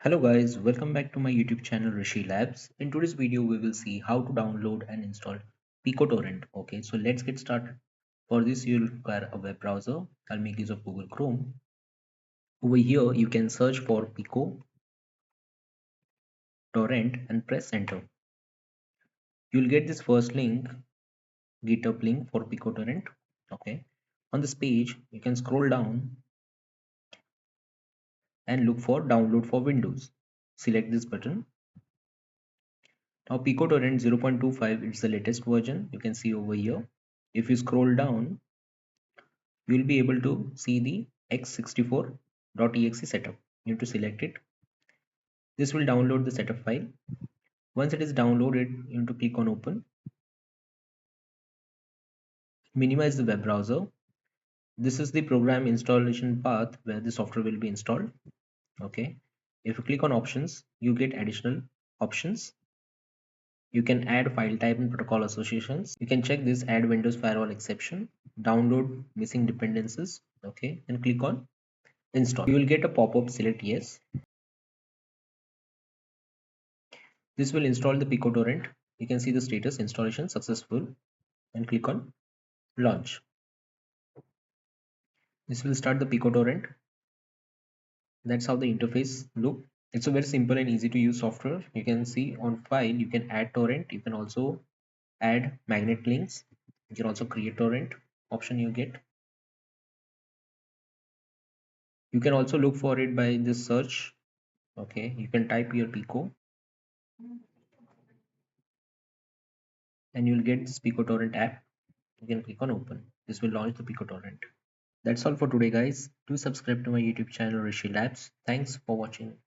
Hello guys, welcome back to my YouTube channel Rishi Labs. In today's video we will see how to download and install PicoTorrent. Okay, so let's get started. For this you'll require a web browser. I'll make use of Google Chrome. Over here you can search for PicoTorrent and press enter. You'll get this first link, GitHub link for PicoTorrent. Okay, on this page you can scroll down and look for download for Windows. Select this button. Now PicoTorrent 0.25 is the latest version. You can see over here. If you scroll down, you will be able to see the x64.exe setup. You need to select it. This will download the setup file. Once it is downloaded, you need to click on open. Minimize the web browser. This is the program installation path where the software will be installed. Okay. If you click on options, you get additional options. You can add file type and protocol associations. You can check this add Windows firewall exception, download missing dependencies. Okay, and click on install. You will get a pop-up, select yes. This will install the PicoTorrent. You can see the status installation successful and click on launch. This will start the PicoTorrent. That's how the interface look. It's a very simple and easy to use software. You can see on file you can add torrent. You can also add magnet links. You can also create torrent option you get. You can also look for it by this search. Okay, you can type your Pico and you'll get this PicoTorrent app. You can click on open. This will launch the PicoTorrent. That's all for today guys. Do subscribe to my YouTube channel Rishi Labs. Thanks for watching.